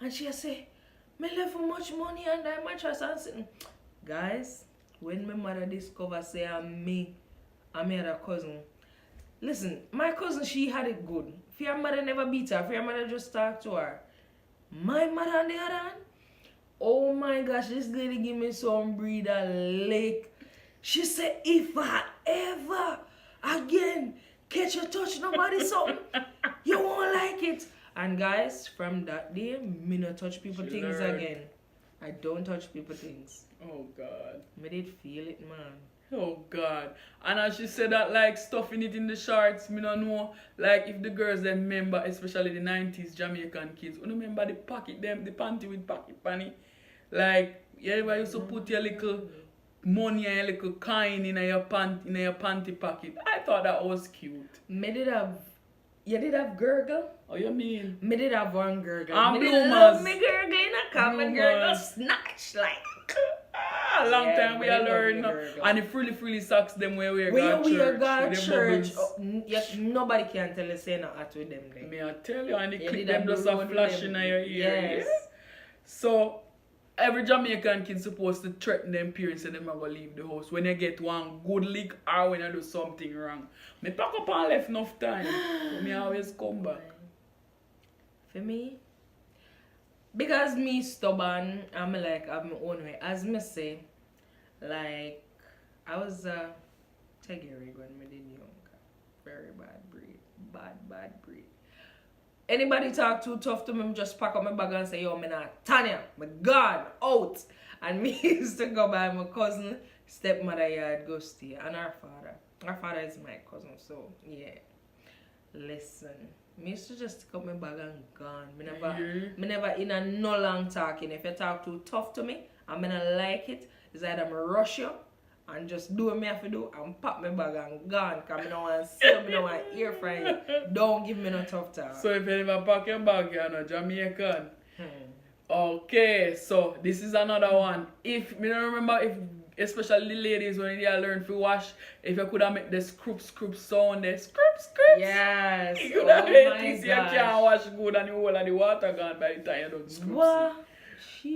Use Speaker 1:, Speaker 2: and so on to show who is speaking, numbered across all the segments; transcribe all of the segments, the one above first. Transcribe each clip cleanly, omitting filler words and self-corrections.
Speaker 1: And she say, me left for much money and I mattress and sitting. Guys, when my mother discover say I'm my other cousin. Listen, my cousin, she had it good. If your mother never beat her, if your mother just talk to her. My mother on the other hand, oh my gosh, this lady give me some breather lick. She said, if I ever again catch you touch nobody something, you won't like it. And guys, from that day, me not touch people
Speaker 2: She
Speaker 1: things
Speaker 2: learned.
Speaker 1: again. I don't touch people things.
Speaker 2: Oh God.
Speaker 1: Me did feel it, man.
Speaker 2: Oh God. And as she said that like stuffing it in the shorts, me don't know. Like if the girls them remember, especially the 90s Jamaican kids, you remember the pocket them, the panty with pocket panty. Like you ever used to put your little money and your little coin in your panty pocket. I thought that was cute.
Speaker 1: Me did have, you did have gurgle?
Speaker 2: Oh you mean?
Speaker 1: Me did have one gurgle.
Speaker 2: And
Speaker 1: Me did
Speaker 2: bloomers.
Speaker 1: love me gurgle in a cup. Me gurgle
Speaker 2: Bloomers.
Speaker 1: snatch like.
Speaker 2: Long
Speaker 1: Yeah,
Speaker 2: time we
Speaker 1: me
Speaker 2: are
Speaker 1: love
Speaker 2: learn.
Speaker 1: the gurgle.
Speaker 2: And the frilly socks them where we
Speaker 1: When
Speaker 2: go
Speaker 1: we
Speaker 2: church.
Speaker 1: go
Speaker 2: with them
Speaker 1: church,
Speaker 2: bubbles.
Speaker 1: yes, nobody can tell us say not at with them. Then.
Speaker 2: Me I tell you, and the
Speaker 1: You
Speaker 2: clip
Speaker 1: did
Speaker 2: them
Speaker 1: a
Speaker 2: just
Speaker 1: blue
Speaker 2: a
Speaker 1: one
Speaker 2: flash
Speaker 1: with
Speaker 2: in
Speaker 1: them.
Speaker 2: your ear.
Speaker 1: Yes.
Speaker 2: Yeah? So every Jamaican kid supposed to threaten them parents and them are gonna leave the house when you get one good lick or when you do something wrong. Me pack up and left enough time. But me always come back.
Speaker 1: For me, because me stubborn, I'm like have my own way. As me say, like I was Tegiri when me did young. Very bad breed. Bad breed. Anybody talk too tough to me, me just pack up my bag and say, yo, me not Tanya, my God, out. And me used to go by my cousin, stepmother yard, go stay, and her father. Her father is my cousin, so yeah. Listen, me used to just take up my bag and gone. Me never in a no long talking. If you talk too tough to me, I'm gonna like it. It's either me rush you and just do what me have to do and pack my bag and gone. Cause me no want to see you, me no want to hear from you. Don't give me no tough talk.
Speaker 2: So if you never pack your bag, you're not Jamaican. Okay, so this is another one. If me don't remember if especially the ladies when they learn to wash, if you could have make the scroop sound, the scroop.
Speaker 1: Yes.
Speaker 2: You
Speaker 1: Oh
Speaker 2: know
Speaker 1: my
Speaker 2: this you
Speaker 1: gosh.
Speaker 2: can't wash good and the whole of the water gone by the time you don't scroop.
Speaker 1: What?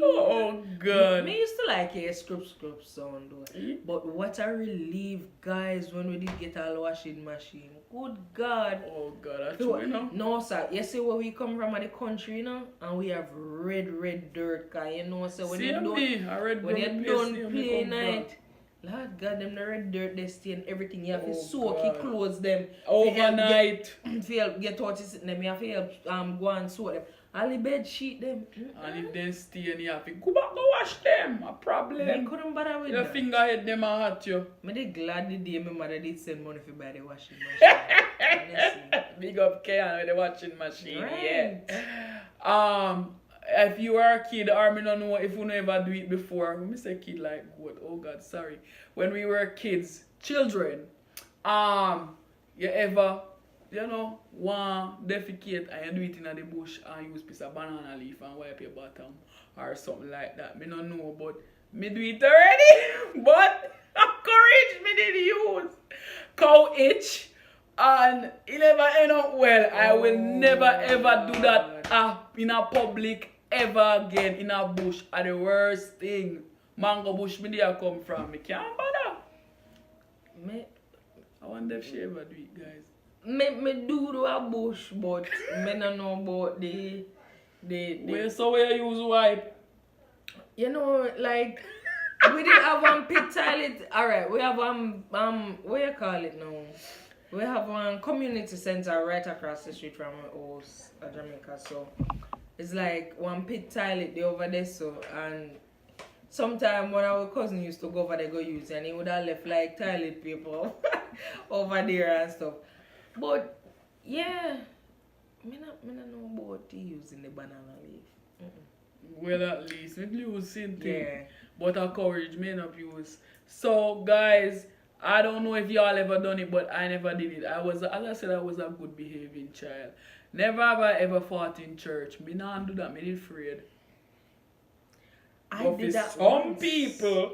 Speaker 2: Oh God.
Speaker 1: Me used to like a scrub sound though. But what a relief, guys, when we did get our washing machine. Good God.
Speaker 2: Oh God, that's true, you know.
Speaker 1: No, sir. You see where we come from at the country, you know, and we have red dirt, cause you know, so when you don't play night, Lord God, them the red dirt they stain everything. You have to soak your clothes them
Speaker 2: Overnight.
Speaker 1: If you get out to sit them, you have to help go and soak them. All the bed sheet them.
Speaker 2: And if they stain, you have to go back to wash them. A problem.
Speaker 1: They couldn't bother with
Speaker 2: Your
Speaker 1: that.
Speaker 2: finger head them a hot you.
Speaker 1: Me dey glad the day my mother did send money for buy the washing machine. Honestly.
Speaker 2: Big up Kayan with the washing machine.
Speaker 1: Right.
Speaker 2: Yeah. If you are a kid, or me don't know if you never do it before. When me say kid like what? Oh God, sorry. When we were kids, children, you ever, you know, want defecate and you do it in the bush and use piece of banana leaf and wipe your bottom or something like that. Me don't know, but me do it already. But courage me did use cow itch. And it never end up well. I will never ever do that in a public ever again in a bush. Are the worst thing. Mango bush me there come from. Me can't bother. I wonder if she ever do it, guys.
Speaker 1: Me do a bush, but me don't know about the
Speaker 2: Where you use wipe?
Speaker 1: you know, like we didn't have one pit toilet. Alright, we have what you call it now? We have one community center right across the street from our house at Jamaica. So it's like one pit toilet they over there. So and sometimes when our cousin used to go over there go use it, and he would have left like toilet paper over there and stuff. But yeah, me not know about using the banana leaf.
Speaker 2: Well, at least we use same thing.
Speaker 1: Yeah.
Speaker 2: But I courage me not use. So guys, I don't know if y'all ever done it, but I never did it. As I said, I was a good behaving child. Never have I ever fought in church. Me not do that. Me did afraid.
Speaker 1: I
Speaker 2: But
Speaker 1: did that
Speaker 2: some
Speaker 1: once.
Speaker 2: people.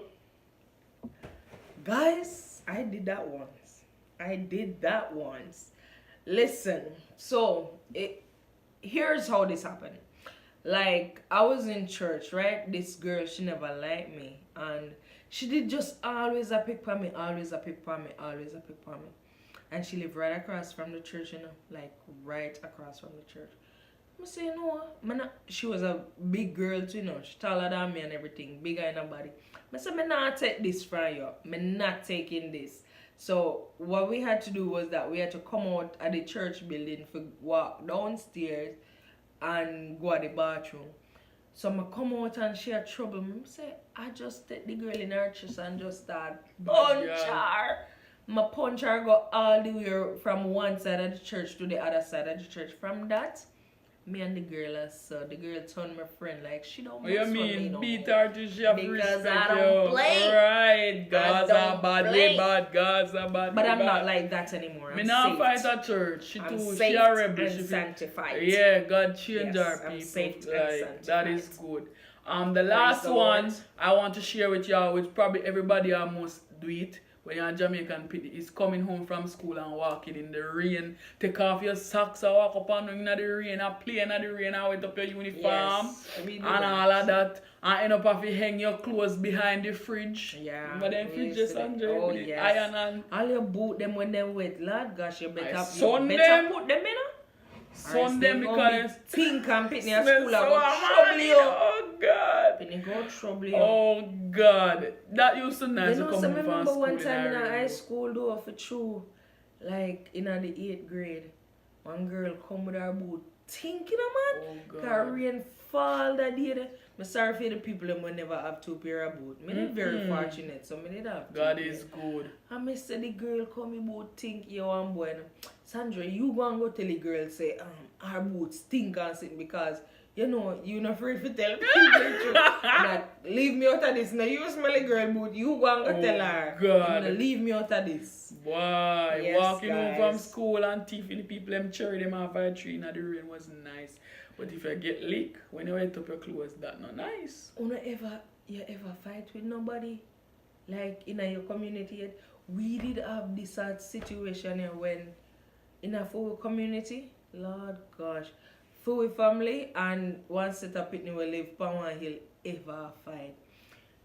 Speaker 1: Guys, I did that once. Listen, so here's how this happened. like I was in church, right? This girl, she never liked me, and she did just always a pick for me, always a pick for me, always a pick for me. And she lived right across from the church, you know, like right across from the church. I say, no, man, she was a big girl too, you know, she taller than me and everything, bigger in her body. I said, me not take this from you, me not taking this. So what we had to do was that we had to come out at the church building for walk downstairs and go to the bathroom. So I come out and she had trouble. I say, I just take the girl in her chest and just start punch her. I punch her go all the way from one side of the church to the other side of the church. From that, me and the girl, so the girl turned my friend like she don't mess with me no
Speaker 2: beat
Speaker 1: more.
Speaker 2: her to she have
Speaker 1: Because
Speaker 2: respect
Speaker 1: I don't play.
Speaker 2: Right, God's a
Speaker 1: don't
Speaker 2: bad
Speaker 1: play.
Speaker 2: way bad, God's a bad
Speaker 1: But
Speaker 2: way
Speaker 1: I'm
Speaker 2: bad.
Speaker 1: not like that anymore.
Speaker 2: Me
Speaker 1: I'm
Speaker 2: now
Speaker 1: saved.
Speaker 2: fight at church. She
Speaker 1: I'm
Speaker 2: too,
Speaker 1: saved
Speaker 2: she a rebel.
Speaker 1: and
Speaker 2: She feel-
Speaker 1: sanctified.
Speaker 2: Yeah, God change
Speaker 1: Yes,
Speaker 2: our
Speaker 1: I'm
Speaker 2: people.
Speaker 1: saved and
Speaker 2: Like, that is
Speaker 1: sanctified.
Speaker 2: good. The last
Speaker 1: the
Speaker 2: one
Speaker 1: Lord.
Speaker 2: I want to share with y'all, which probably everybody almost do it. When you're a Jamaican kid is coming home from school and walking in the rain, take off your socks and walk up and in the rain and play in the rain and wet up your uniform
Speaker 1: Yes, we do
Speaker 2: and
Speaker 1: that.
Speaker 2: all of that. And end up having to hang your clothes behind the fridge.
Speaker 1: Yeah.
Speaker 2: Remember them
Speaker 1: we used
Speaker 2: fridges,
Speaker 1: to do-
Speaker 2: Andre?
Speaker 1: Oh,
Speaker 2: With the
Speaker 1: yes.
Speaker 2: iron and
Speaker 1: All your boot them when they wet, Lord gosh, you
Speaker 2: I
Speaker 1: better,
Speaker 2: sun
Speaker 1: you better
Speaker 2: them.
Speaker 1: put them in.
Speaker 2: sun them because
Speaker 1: think and pitney at
Speaker 2: smell
Speaker 1: school
Speaker 2: so
Speaker 1: I go trouble
Speaker 2: amazing.
Speaker 1: you.
Speaker 2: Oh God.
Speaker 1: Pitney go trouble you.
Speaker 2: Oh God. That used to nice
Speaker 1: You
Speaker 2: to
Speaker 1: know,
Speaker 2: come
Speaker 1: so I
Speaker 2: home from
Speaker 1: remember
Speaker 2: school
Speaker 1: one time in
Speaker 2: a
Speaker 1: high
Speaker 2: rain.
Speaker 1: school though for true, like in the 8th grade, one girl come with her boot thinking man.
Speaker 2: Oh
Speaker 1: Cause
Speaker 2: God.
Speaker 1: rain fall that day. I'm sorry for the people that will never have 2 pair of boot. Me did very
Speaker 2: Mm-mm.
Speaker 1: fortunate, so me did have 2
Speaker 2: God
Speaker 1: pair.
Speaker 2: is good.
Speaker 1: And me say the girl come me boot think you one boy. Sandra, you go and go tell the girl say her boot stink and sit because you know you not afraid to tell people the truth. Like leave me out of this. Now you smell a girl boot, you go and go tell her.
Speaker 2: God.
Speaker 1: You know, leave me out of this.
Speaker 2: Boy,
Speaker 1: Yes,
Speaker 2: walking home from
Speaker 1: guys.
Speaker 2: school and thieving the people them cherry them off a tree in the rain was nice. But if you get leak when you wet up your clothes, that not nice.
Speaker 1: You ever fight with nobody? Like in your community yet? We did have this situation here when in a full community, Lord gosh, full family and one set of pitney will live on one hill ever fight.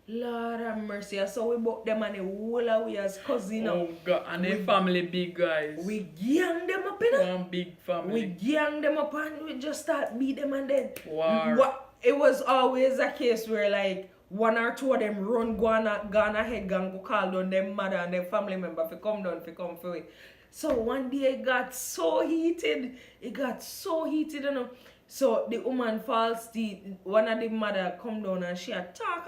Speaker 1: Lord have mercy. So we bought them and the whole away as cousin.
Speaker 2: Oh God, and their family big guys.
Speaker 1: We gang them up in
Speaker 2: One big
Speaker 1: We
Speaker 2: family.
Speaker 1: gang them up and we just start beat them and then
Speaker 2: War.
Speaker 1: it was always a case where like 1 or 2 of them run go ahead go call down them mother and their family member to come down to come for it. So one day it got so heated. You know. So the woman falls teeth. One of the mother come down and she talk.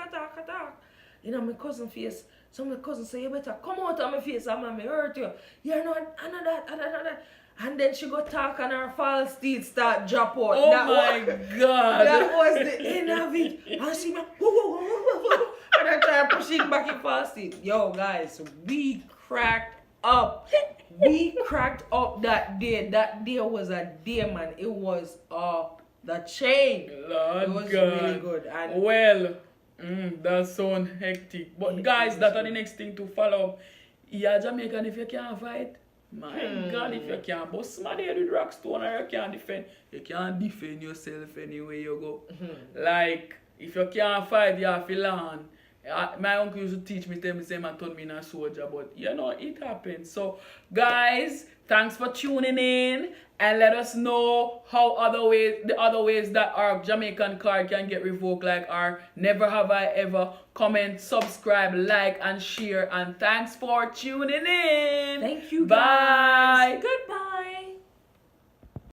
Speaker 1: You know my cousin face. So my cousin say you better come out of my face. I'm me hurt you. You're not that. And then she go talk and her false teeth start drop out.
Speaker 2: Oh my God.
Speaker 1: That was the end of it. And she went, and I try to push it back in false teeth. Yo guys, we cracked up. We cracked up that day. That day was a day, man. It was off the chain.
Speaker 2: Lord
Speaker 1: It was
Speaker 2: God.
Speaker 1: really good. And
Speaker 2: Well, that sound hectic. But guys, that are the next thing to follow. Yeah, Jamaican, if you can't fight, my God, if you can't bust somebody head with rock stone or you can't defend yourself anywhere you go. Like, if you can't fight, you have to learn. My uncle used to teach me, tell me, say, man, turn me in a soldier, but you know, it happens. So, guys, thanks for tuning in and let us know how the other ways that our Jamaican card can get revoked, like our Never Have I Ever. Comment, subscribe, like, and share. And thanks for tuning in.
Speaker 1: thank you
Speaker 2: Bye.
Speaker 1: guys.